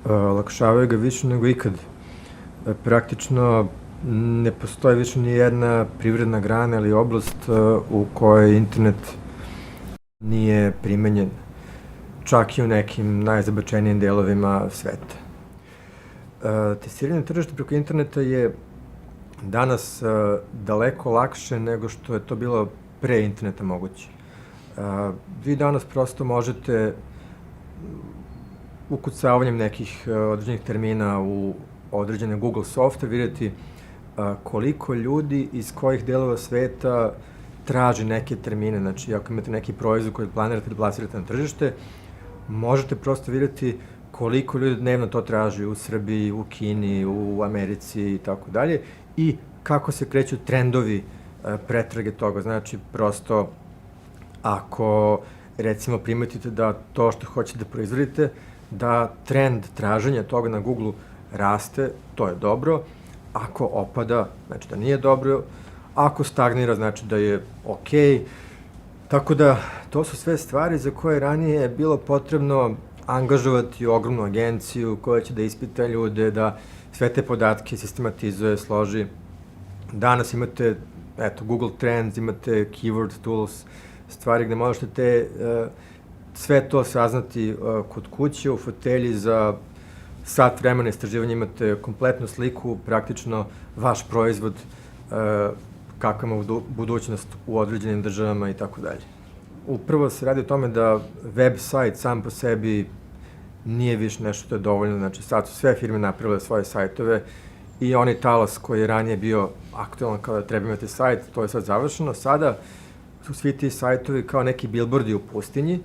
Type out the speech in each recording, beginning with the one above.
olakšavaju ga više nego ikad. Praktično ne postoji više ni jedna privredna grana ili oblast u kojoj internet nije primenjen, čak i u nekim najzabačenijim delovima sveta. Testiranje tržišta preko interneta je danas daleko lakše nego što je to bilo pre interneta moguće. Vi danas prosto možete ukucavanjem nekih određenih termina u određene Google software vidjeti koliko ljudi iz kojih delova sveta traži neke termine. Znači, ako imate neki proizvod koji planirate da plasirate na tržište, možete prosto vidjeti koliko ljudi dnevno to traži u Srbiji, u Kini, u Americi i tako dalje i kako se kreću trendovi pretrage toga. Znači, prosto, ako recimo primetite da to što hoćete da proizvodite, da trend traženja toga na Google raste, to je dobro. Ako opada, znači da nije dobro. Ako stagnira, znači da je okej. Tako da, to su sve stvari za koje ranije je bilo potrebno angažovati ogromnu agenciju koja će da ispita ljude, da sve te podatke sistematizuje, složi. Danas imate, Google Trends, imate Keyword Tools, stvari gde možete sve to saznati kod kuće, u fotelji za sat vremena istraživanja imate kompletnu sliku, praktično vaš proizvod, kakva ima budućnost u određenim državama i tako dalje. Upravo se radi o tome da web sajt sam po sebi nije više nešto što je dovoljno, znači sad su sve firme napravile svoje sajtove i onaj talas koji je ranije bio aktualan kada treba imati sajt, to je sad završeno. Sada su svi ti sajtovi kao neki billboardi u pustinji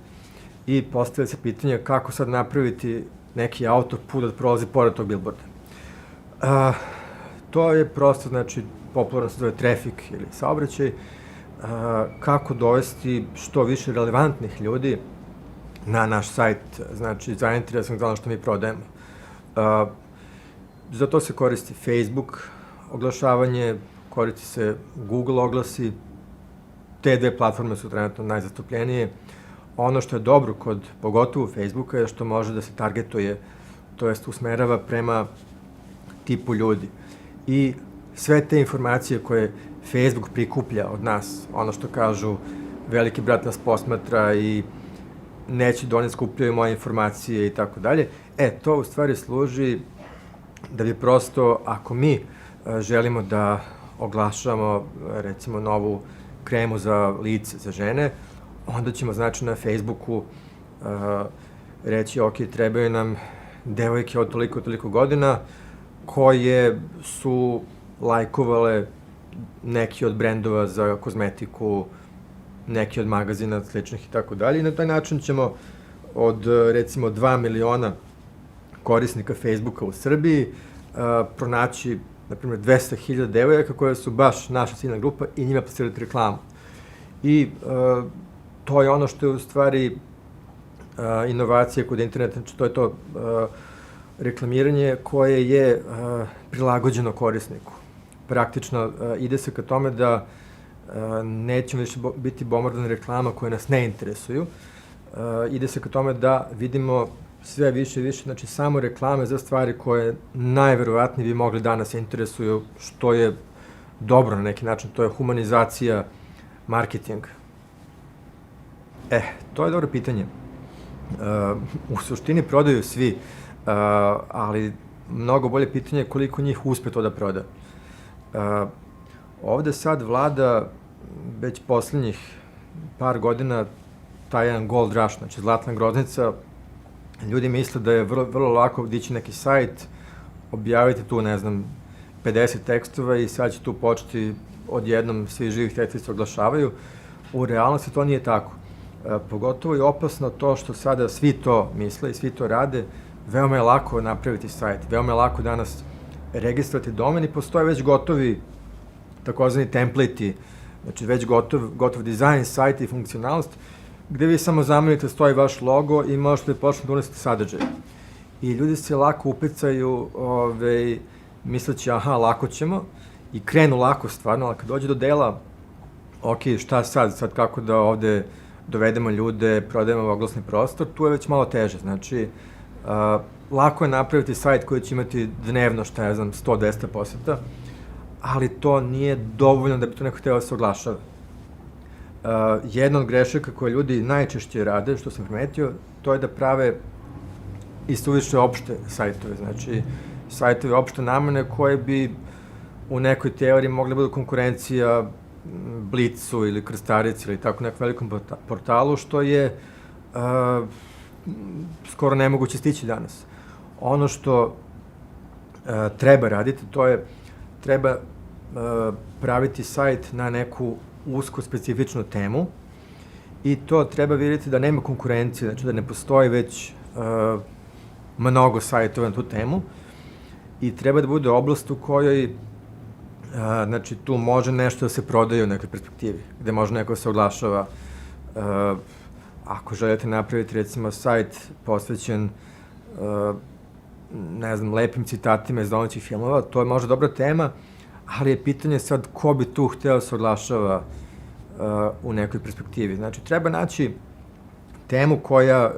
i postavlja se pitanje kako sad napraviti neki autoput da prolazi pored tog billboarda. To je prosto, znači, popularno se zove trafik ili saobraćaj, kako dovesti što više relevantnih ljudi na naš sajt, znači zainteresan za ono što mi prodajemo. Za to se koristi Facebook oglašavanje, koristi se Google oglasi, te dve platforme su trenutno najzastupljenije. Ono što je dobro kod, pogotovo Facebooka, je što može da se targetuje, to jest usmerava prema tipu ljudi. I sve te informacije koje Facebook prikuplja od nas, ono što kažu veliki brat nas posmatra i neće da oni skupljaju moje informacije i tako dalje, to u stvari služi da bi prosto, ako mi želimo da oglašavamo, recimo, novu kremu za lice, za žene, onda ćemo, znači, na Facebooku reći, ok, trebaju nam devojke od toliko godina koje su lajkovale neki od brendova za kozmetiku, neki od magazina sličnih i tako dalje. I na taj način ćemo od, recimo, 2 miliona korisnika Facebooka u Srbiji pronaći, na primjer, 200.000 devojaka koje su baš naša ciljna grupa i njima plasirati reklamu. I to je ono što je u stvari inovacija kod interneta, znači to je to reklamiranje koje je prilagođeno korisniku. Praktično ide se ka tome da nećemo više biti bombardovani reklama koje nas ne interesuju. Ide se ka tome da vidimo sve više i više, znači samo reklame za stvari koje najverovatnije bi mogli da nas interesuju, što je dobro na neki način, to je humanizacija marketinga. To je dobro pitanje. U suštini prodaju svi, ali mnogo bolje pitanje je koliko njih uspe to da proda. Ovde sad vlada već poslednjih par godina taj jedan gold rush, znači zlatna groznica. Ljudi misle da je vrlo lako dići neki sajt, objaviti tu, 50 tekstova i sad će tu početi odjednom svi živih teksta se oglašavaju. U realnosti to nije tako. Pogotovo je opasno to što sada svi to misle i svi to rade. Veoma je lako napraviti sajt, veoma je lako danas registrovati domen i postoje već gotovi takozvani template-i, znači već gotov dizajn sajta i funkcionalnost, gde vi samo zamenite, stoji vaš logo i možete da počnete da unosite sadržaj. I ljudi se lako upecaju, misleći, lako ćemo, i krenu lako stvarno, ali kad dođe do dela, ok, šta sad kako da ovde dovedemo ljude, prodajemo oglasni prostor, tu je već malo teže, znači Lako je napraviti sajt koji će imati dnevno, 100-200 poseta, ali to nije dovoljno da bi to neko hteo da se oglašava. Jedna od grešaka koje ljudi najčešće rade, što sam primetio, to je da prave istoviše opšte sajtove, znači sajtove opšte namene koje bi u nekoj teoriji mogli budu konkurencija Blicu ili Krstarici ili tako nekom velikom portalu, što je skoro nemoguće stići danas. Ono što treba raditi, to je treba praviti sajt na neku usko specifičnu temu i to treba vidjeti da nema konkurencije, znači da ne postoji već mnogo sajtova na tu temu i treba da bude oblast u kojoj znači tu može nešto da se prodaje u nekoj perspektivi, gde može neko da se oglašava. Ako želite napraviti recimo sajt posvećen ne znam, lepim citatima iz domaćih filmova, to je možda dobra tema, ali je pitanje sad ko bi tu hteo da se oglašava u nekoj perspektivi. Znači, treba naći temu koja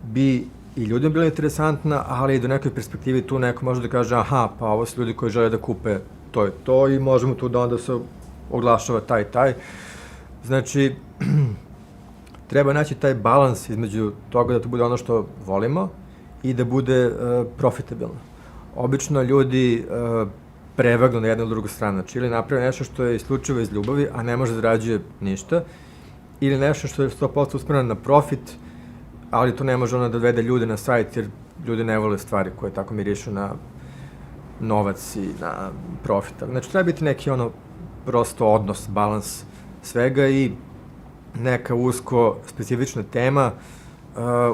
bi i ljudima bila interesantna, ali i do nekoj perspektivi tu neko može da kaže aha, pa ovo su ljudi koji žele da kupe to je to i možemo tu da onda se oglašava taj. Znači, treba naći taj balans između toga da to bude ono što volimo i da bude profitabilno. Obično ljudi prevagnu na jednu ili drugu stranu, znači ili naprave nešto što je isključivo iz ljubavi, a ne može da zarađuje ništa, ili nešto što je 100% usmereno na profit, ali to ne može ono da dovede ljude na sajt, jer ljudi ne vole stvari koje tako mirišu na novac i na profit. Znači, treba biti neki ono prosto odnos, balans svega i neka usko specifična tema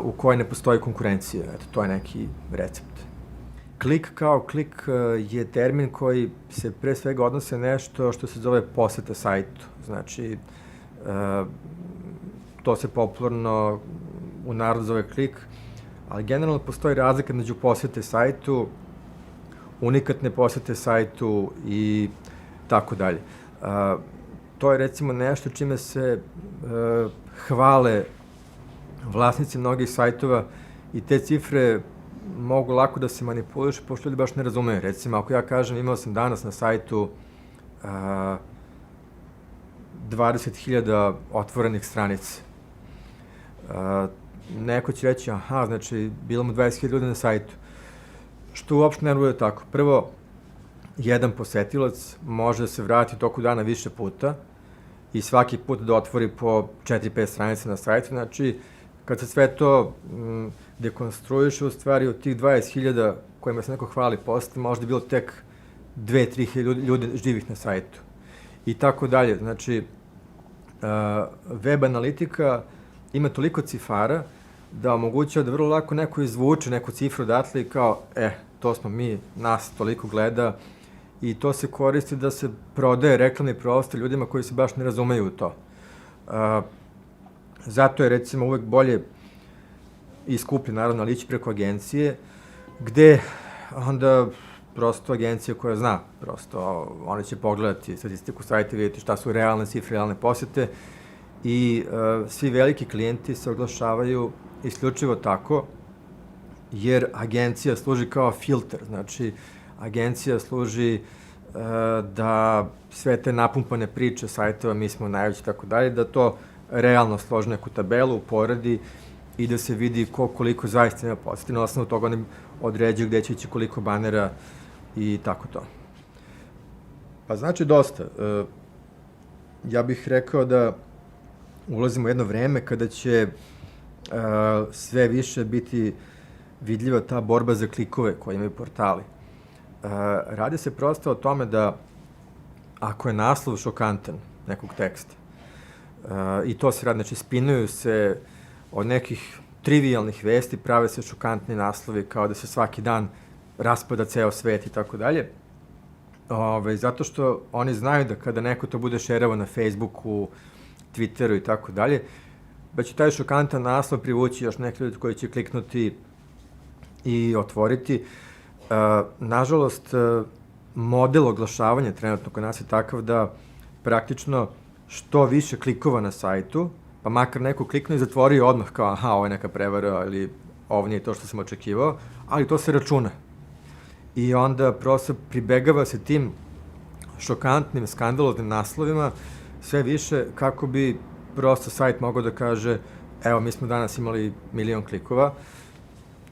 u kojoj ne postoji konkurencija. Eto, to je neki recept. Klik kao klik je termin koji se pre svega odnose na nešto što se zove poseta sajtu. Znači, to se popularno u narodu zove klik, ali generalno postoji razlika među posete sajtu, unikatne posete sajtu i tako dalje. To je recimo nešto čime se hvale vlasnici mnogih sajtova i te cifre mogu lako da se manipulišu, pošto ljudi baš ne razumeju. Recimo, ako ja kažem imao sam danas na sajtu 20.000 otvorenih stranica, neko će reći, aha, znači, bilo mu 20.000 ljudi na sajtu. Što uopšte ne bude tako. Prvo, jedan posetilac može da se vrati toku dana više puta i svaki put da otvori po 4-5 stranica na sajtu. Znači, kad se sve to dekonstruiše, u stvari od tih 20.000 kojima se neko hvali posle, možda je bilo tek 2-3 ljudi živih na sajtu. I tako dalje. Znači, web analitika ima toliko cifara da omogućava da vrlo lako neko izvuče neku cifru odatle i kao, to smo mi, nas toliko gleda i to se koristi da se prodaje reklamni prostor ljudima koji se baš ne razumeju u to. Zato je recimo uvek bolje i skuplje, naravno, ali ići preko agencije, gde onda prosto agencija koja zna, prosto ona će pogledati statistiku sajta, vidjeti šta su realne cifre, realne posete i svi veliki klijenti se oglašavaju isključivo tako, jer agencija služi kao filter, znači agencija služi da sve te napumpane priče sajtova, mi smo najveći i tako dalje, da to realno složi neku tabelu, poredi i da se vidi koliko zaista ima poseti. Na osnovu toga oni određuju gde će ići koliko banera i tako to. Pa znači dosta. Ja bih rekao da ulazimo u jedno vreme kada će sve više biti vidljiva ta borba za klikove koje imaju portali. Radi se prosto o tome da ako je naslov šokantan nekog teksta, i to se radi, znači spinuju se od nekih trivialnih vesti, prave se šokantni naslovi kao da se svaki dan raspada ceo svet i tako dalje. Zato što oni znaju da kada neko to bude šerao na Facebooku, Twitteru i tako dalje, da će taj šokantan naslov privući još neke ljudi koji će kliknuti i otvoriti. Nažalost, model oglašavanja trenutno kod nas je takav da praktično što više klikova na sajtu, pa makar neko kliknu i zatvorio odmah kao aha, ovo je neka prevara ili ovo nije to što sam očekivao, ali to se računa. I onda prosto pribegava se tim šokantnim, skandaloznim naslovima sve više kako bi prosto sajt mogao da kaže evo, mi smo danas imali 1.000.000 klikova.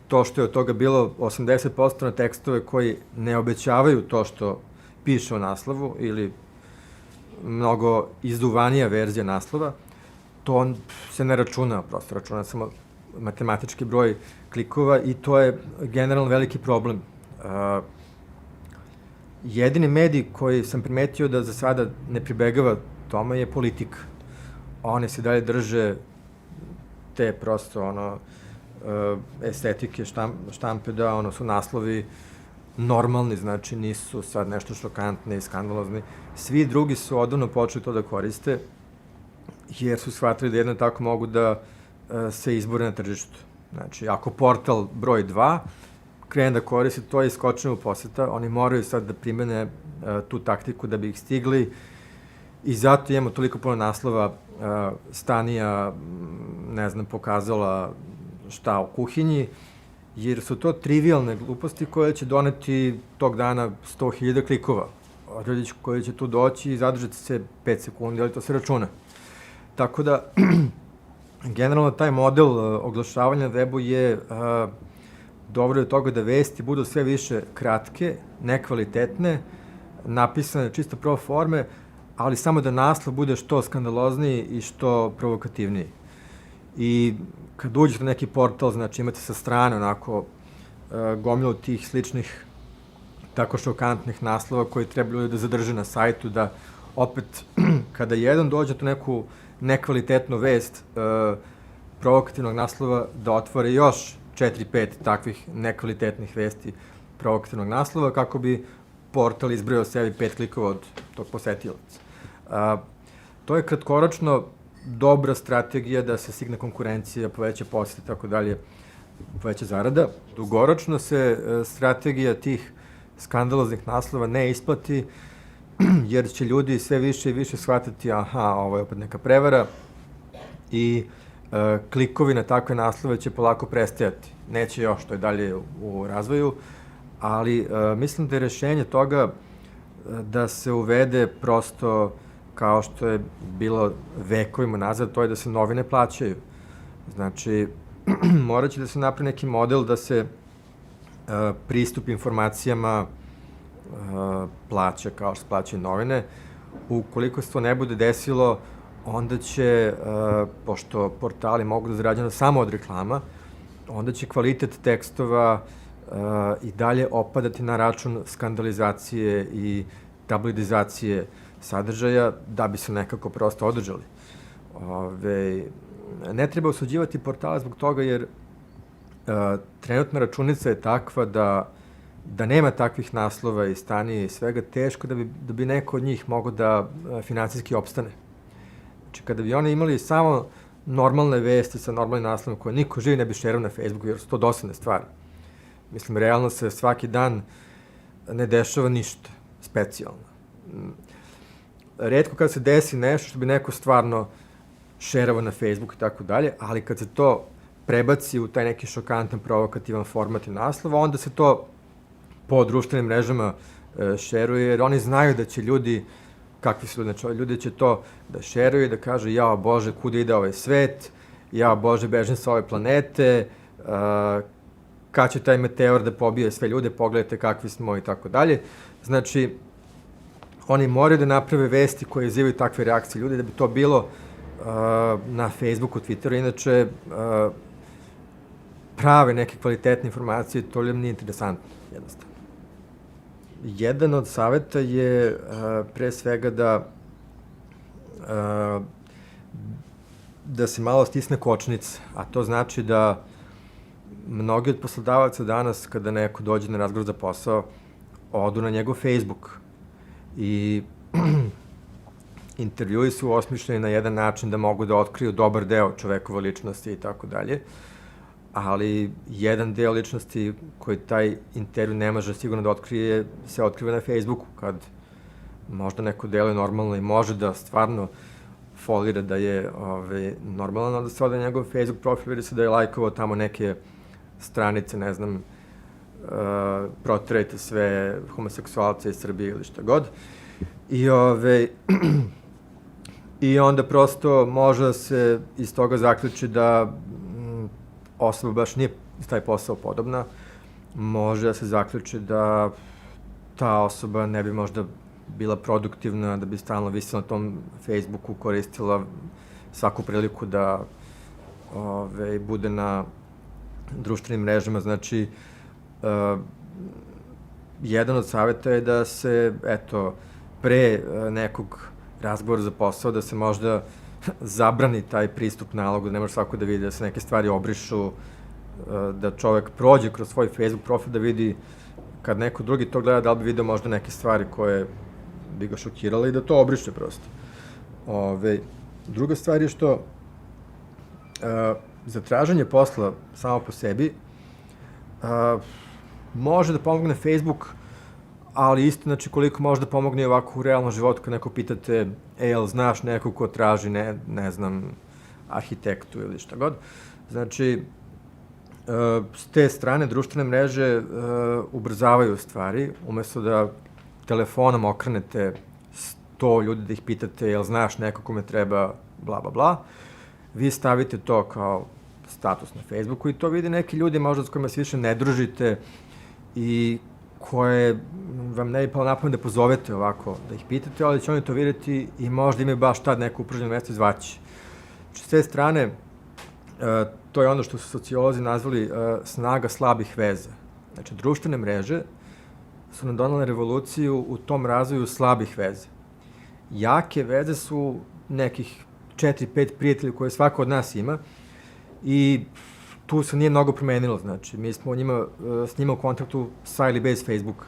To što je od toga bilo 80% na tekstove koji ne obećavaju to što piše o naslovu ili mnogo izduvanija verzija naslova, to se ne računa, prosto računa samo matematički broj klikova i to je generalno veliki problem. Jedini medij koji sam primetio da za sada ne pribegava tome je Politika. One se dalje drže te prosto estetike štampe da su naslovi normalni, znači nisu sad nešto šokantni i skandalozni. Svi drugi su odavno počeli to da koriste, jer su shvatili da jedno tako mogu da se izbore na tržištu. Znači, ako portal broj 2 krene da koristi, to je iskočenje u poseta, oni moraju sad da primene tu taktiku da bi ih stigli i zato imamo toliko puno naslova Stanija, ne znam, pokazala šta u kuhinji, jer su to trivialne gluposti koje će doneti tog dana 100.000 klikova. Ljudi koji će tu doći i zadržati se 5 sekundi, ali to se računa. Tako da, generalno taj model oglašavanja na webu je dobro do toga da vesti budu sve više kratke, nekvalitetne, napisane čisto pro forme, ali samo da naslov bude što skandalozniji i što provokativniji. I kad uđete na neki portal, znači imate sa strane onako gomilu tih sličnih tako šokantnih naslova koji treba ljudi da zadrže na sajtu, da opet kada jedan dođe tu neku nekvalitetnu vest provokativnog naslova, da otvore još 4-5 takvih nekvalitetnih vesti provokativnog naslova kako bi portal izbrojao sebi 5 klikova od tog posetilaca. To je kratkoročno dobra strategija da se stigne konkurencija, poveća posete i tako dalje, poveća zarada. Dugoročno se strategija tih skandaloznih naslova ne isplati, jer će ljudi sve više i više shvatiti ovo je opet neka prevara i klikovi na takve naslove će polako prestajati. Neće još, to je dalje u razvoju, ali mislim da je rešenje toga da se uvede prosto kao što je bilo vekovima nazad, to je da se novine plaćaju. Znači, morat će da se napravi neki model da se pristup informacijama plaća kao što se plaćaju novine. Ukoliko se to ne bude desilo, onda će, pošto portali mogu da zarađuju samo od reklama, onda će kvalitet tekstova i dalje opadati na račun skandalizacije i tabloidizacije sadržaja da bi se nekako prosto održali. Ne treba osuđivati portale zbog toga jer trenutna računica je takva da nema takvih naslova i stanije i svega, teško da bi neko od njih mogao da finansijski opstane. Znači, kada bi oni imali samo normalne vesti sa normalnim naslovom koje niko živi ne bi šerao na Facebooku, jer su to dosadne stvari. Mislim, realno se svaki dan ne dešava ništa specijalno. Retko kad se desi nešto što bi neko stvarno šerao na Facebooku i tako dalje, ali kad se to prebaci u taj neki šokantan, provokativan format i naslova, onda se to po društvenim mrežama šeruje, jer oni znaju da će ljudi, kakvi su ljudi će to da šeruju i da kažu jao Bože, kuda ide ovaj svet, jao Bože, bežim sa ove planete, kad će taj meteor da pobije sve ljude, pogledajte kakvi smo i tako dalje. Znači, oni moraju da naprave vesti koje izivaju takve reakcije ljudi, da bi to bilo na Facebooku, Twitteru, inače prave neke kvalitetne informacije, to ljudima nije interesantno, jednostavno. Jedan od saveta je pre svega da se malo stisne kočnica, a to znači da mnogi od poslodavaca danas, kada neko dođe na razgovor za posao, odu na njegov Facebook i intervjui su osmišljeni na jedan način da mogu da otkriju dobar deo čovekove ličnosti i tako dalje, ali jedan deo ličnosti koji taj intervju ne može sigurno da otkrije, se otkriva na Facebooku, kad možda neko deluje normalno i može da stvarno folira da je normalan, onda se ode na njegov Facebook profil, vidi se da je lajkovao tamo neke stranice, ne znam, proterajte sve homoseksualce iz Srbije ili šta god. I onda prosto može da se iz toga zaključi da osoba baš nije taj posao podobna. Može da se zaključi da ta osoba ne bi možda bila produktivna, da bi stalno visila na tom Facebooku, koristila svaku priliku da bude na društvenim mrežama. Znači, jedan od savjeta je da se, pre nekog razgovora za posao, da se možda zabrani taj pristup nalogu, da ne može svako da vidi, da se neke stvari obrišu, da čovek prođe kroz svoj Facebook profil, da vidi kad neko drugi to gleda, da li bi video možda neke stvari koje bi ga šokirale i da to obriše prosto. Druga stvar je što za traženje posla samo po sebi može da pomogne Facebook, ali isto, znači, koliko može da pomogne ovako u realnom životu kad neko pitate, jel znaš neko ko traži, ne znam, arhitektu ili šta god. Znači, s te strane društvene mreže ubrzavaju stvari, umesto da telefonom okrenete 100 ljudi da ih pitate, jel znaš neko kome treba, bla, bla, bla, vi stavite to kao status na Facebooku i to vide neki ljudi možda s kojima se više ne družite i koje vam ne bi palo na pamet da pozovete ovako, da ih pitate, ali će oni to vidjeti i možda imaju baš tad neko upražnjeno mesto izvaći. S te strane, to je ono što su sociolozi nazvali snaga slabih veza. Znači, društvene mreže su nam donale revoluciju u tom razvoju slabih veza. Jake veze su nekih 4-5 prijatelja koje svako od nas ima i tu se nije mnogo promenilo, znači, mi smo s njima u kontaktu sa ili bez Facebooka,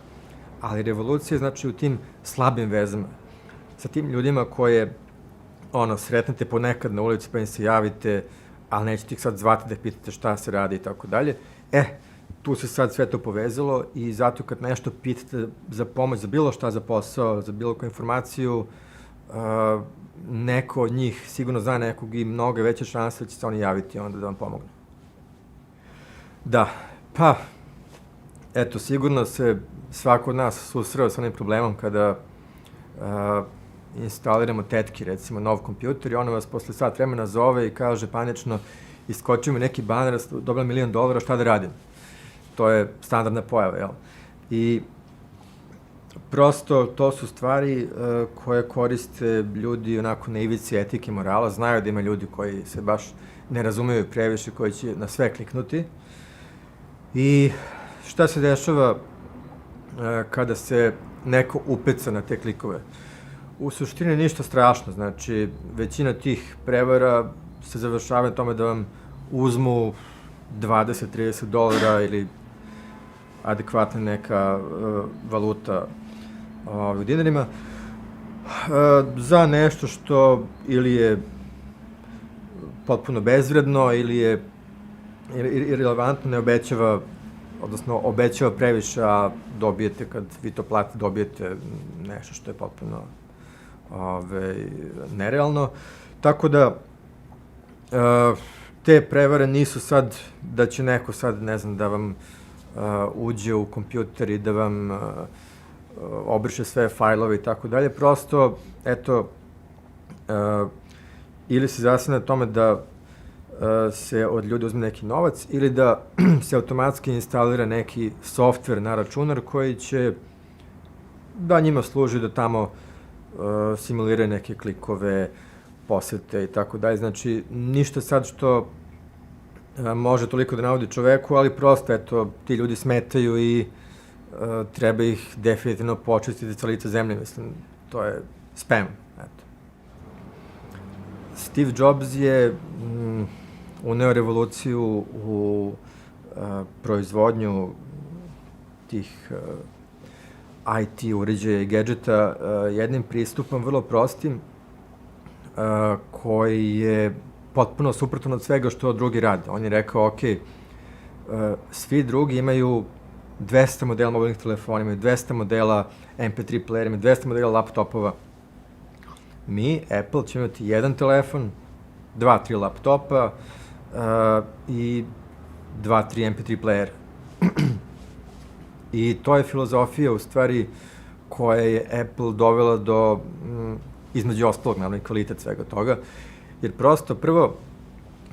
ali revolucija je, znači, u tim slabim vezama, sa tim ljudima koje, sretnete ponekad na ulici pa im se javite, ali nećete ih sad zvati da ih pitate šta se radi i tako dalje. Tu se sad sve to povezalo i zato kad nešto pitate za pomoć, za bilo šta, za posao, za bilo koju informaciju, neko od njih sigurno zna nekog i mnogo veće šanse da će se oni javiti onda da vam pomognu. Da, pa, sigurno se svako od nas susreo sa onim problemom kada instaliramo tetki, recimo, nov kompjuter i ona vas posle sat vremena zove i kaže panično, iskočio mi neki baner, dobila $1.000.000, šta da radim? To je standardna pojava, jel? I prosto to su stvari koje koriste ljudi onako na ivici etike i morala, znaju da ima ljudi koji se baš ne razumeju previše, koji će na sve kliknuti. I šta se dešava kada se neko upeca na te klikove? U suštini ništa strašno, znači većina tih prevara se završava na tome da vam uzmu $20-30 ili adekvatna neka valuta u dinarima za nešto što ili je potpuno bezvredno ili je irelevantno, ne obećava, odnosno obećava previše, a dobijete, kad vi to platite, dobijete nešto što je potpuno nerealno. Tako da, te prevare nisu sad da će neko sad, ne znam, da vam uđe u kompjuter i da vam obriše sve fajlove i tako dalje. Prosto, ili se zasniva na tome da se od ljudi uzme neki novac ili da se automatski instalira neki softver na računar koji će da njima služi da tamo simuliraju neke klikove, posete i tako dalje. Znači, ništa sad što može toliko da navodi čoveku, ali prosto, ti ljudi smetaju i treba ih definitivno počistiti sa lica zemlje, mislim, to je spam, Steve Jobs je uneo revoluciju u proizvodnju tih IT uređaja i gadžeta jednim pristupom vrlo prostim koji je potpuno suprotan od svega što drugi rade. On je rekao, svi drugi imaju 200 modela mobilnih telefona, imaju 200 modela MP3 playera, imaju 200 modela laptopova. Mi, Apple, ćemo imati jedan telefon, 2-3 laptopa i 2-3 MP3 playera. I to je filozofija, u stvari, koja je Apple dovela do, između ostalog, naravno, i kvalitet svega toga. Jer prosto, prvo,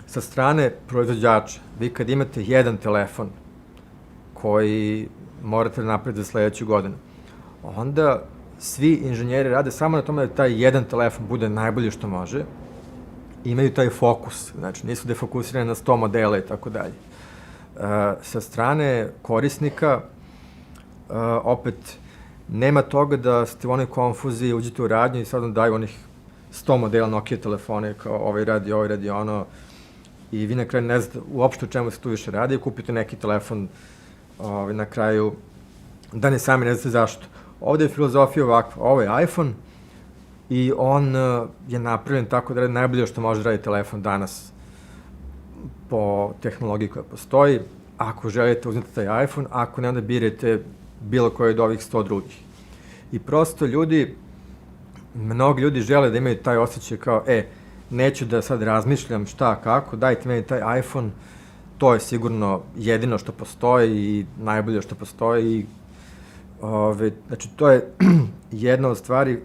sa strane proizvođača, vi kad imate jedan telefon koji morate da napraviti za sledeću godinu, onda svi inženjeri rade samo na tome da taj jedan telefon bude najbolje što može, imaju taj fokus, znači nisu defokusirani na 100 modela i tako dalje. Sa strane korisnika, opet, nema toga da ste u onoj konfuziji, uđete u radnju i sad vam daju onih 100 modela Nokia telefone, kao ovaj radi ono, i vi na kraju ne znate uopšte o čemu se tu više radi i kupite neki telefon na kraju, da ne sami ne znate zašto. Ovde je filozofija ovakva, ovo je iPhone i on je napravljen tako da radi najbolje što može raditi telefon danas po tehnologiji koja postoji. Ako želite, uzmete taj iPhone, ako ne, onda birajte bilo koji od ovih 100 drugih. I prosto mnogi ljudi žele da imaju taj osjećaj kao, neću da sad razmišljam šta, kako, dajte meni taj iPhone, to je sigurno jedino što postoji i najbolje što postoji. Znači, to je jedna od stvari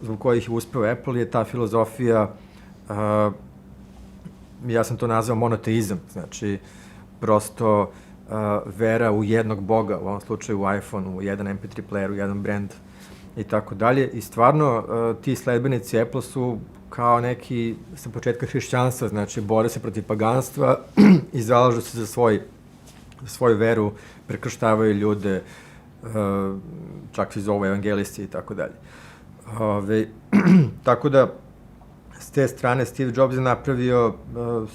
zbog kojih je uspeo Apple, je ta filozofija, ja sam to nazvao monoteizam, znači, prosto vera u jednog boga, u ovom slučaju u iPhone, u jedan MP3 player, u jedan brand i tako dalje. I stvarno, ti sledbenici Apple su kao neki sa početka hrišćanstva, znači bore se protiv paganstva i zalažu se za svoju veru, prekrštavaju ljude, čak se zovu evangelisti i tako dalje. Tako da, s te strane, Steve Jobs je napravio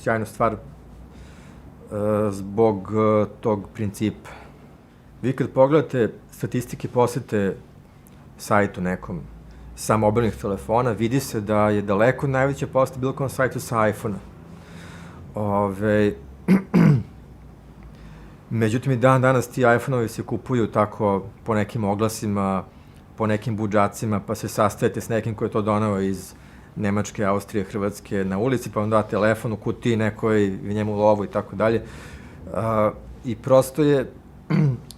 sjajnu stvar zbog tog principa. Vi kad pogledate statistike posete sajtu nekom sa mobilnih telefona, vidi se da je daleko najveća poseta bilo kom sajtu sa iPhone-a. Međutim, i danas ti iPhone-ovi se kupuju tako po nekim oglasima, po nekim budžacima, pa se sastajete s nekim koji je to donao iz Nemačke, Austrije, Hrvatske na ulici, pa vam da telefon u kutiji nekoj, njemu lovu i tako dalje. I prosto je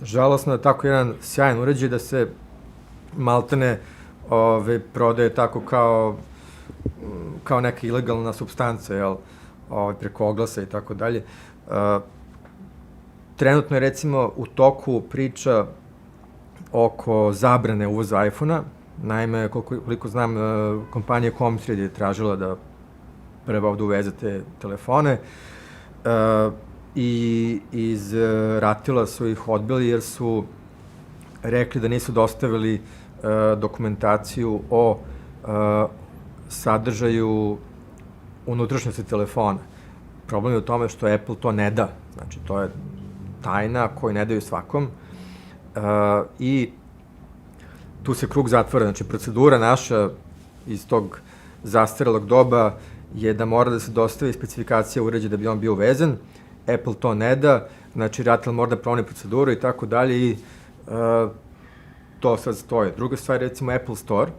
žalosno da tako jedan sjajan uređaj da se maltene prodaje tako kao neka ilegalna supstanca, preko oglasa i tako dalje. Trenutno je, recimo, u toku priča oko zabrane uvoza iPhone-a. Naime, koliko znam, kompanija Comtrade je tražila da prva ovde uveze te telefone i iz Ratila su ih odbili jer su rekli da nisu dostavili dokumentaciju o sadržaju unutrašnjosti telefona. Problem je u tome što Apple to ne da. Znači, to je tajna koju ne daju svakom i tu se krug zatvara. Znači, procedura naša iz tog zastarelog doba je da mora da se dostavi specifikacija uređaja da bi on bio uvezen. Apple to ne da, znači Rattle mora da promeni proceduru i tako dalje i to sad stoje. Druga stvar je, recimo, Apple Store.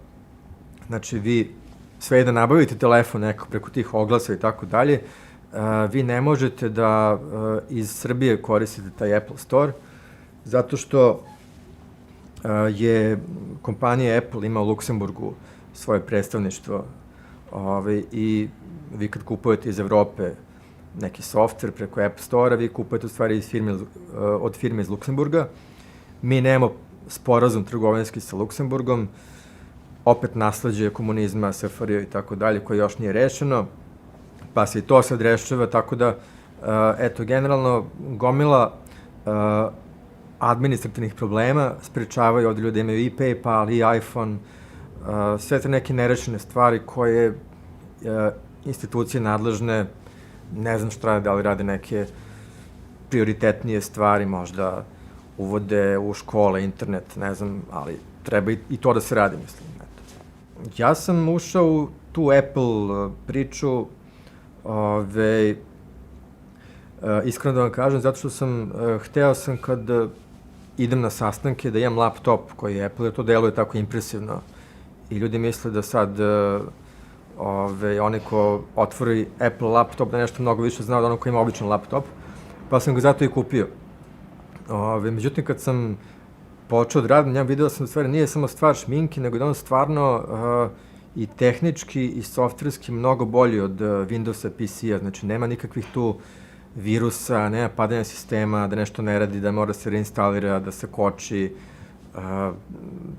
Znači, vi sve da nabavite telefon nekako preko tih oglasa i tako dalje, vi ne možete da iz Srbije koristite taj Apple Store, zato što je kompanija Apple ima u Luksemburgu svoje predstavništvo i vi kad kupujete iz Evrope neki softver preko App Store-a, vi kupujete u stvari od firme iz Luksemburga. Mi nemamo sporazum trgovinski sa Luksemburgom, opet nasleđe komunizma, SFRJ i tako dalje, koje još nije rešeno, pa se i to sad rešava, tako da, generalno, gomila administrativnih problema sprečavaju od ljudi da imaju i PayPal, i iPhone, sve te neke nerešene stvari koje institucije nadležne, ne znam šta rade, da li rade neke prioritetnije stvari, možda uvode u škole, internet, ne znam, ali treba i to da se radi, mislim. Ja sam ušao u tu Apple priču, iskreno da vam kažem, zato što hteo sam kad idem na sastanke da imam laptop koji je Apple, jer to deluje tako impresivno. I ljudi misle da sad onaj ko otvori Apple laptop da nešto mnogo više zna od onog ko ima običan laptop. pa sam ga zato i kupio. Međutim, kad sam počeo da radim, ja video sam, u stvari, nije samo stvar šminke, nego da on stvarno i tehnički i softverski mnogo bolji od Windowsa, PC-a, znači nema nikakvih tu virusa, nema padanja sistema, da nešto ne radi, da mora se reinstalira, da se koči,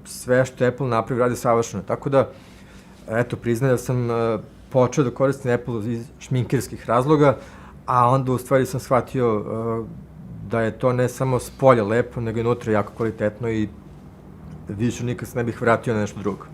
sve što Apple napravi radi savršeno, tako da, eto, priznajem da sam počeo da koristim Apple iz šminkerskih razloga, a onda u stvari sam shvatio da je to ne samo s polja lepo, nego i unutra jako kvalitetno i više nikad se ne bih vratio na nešto drugo.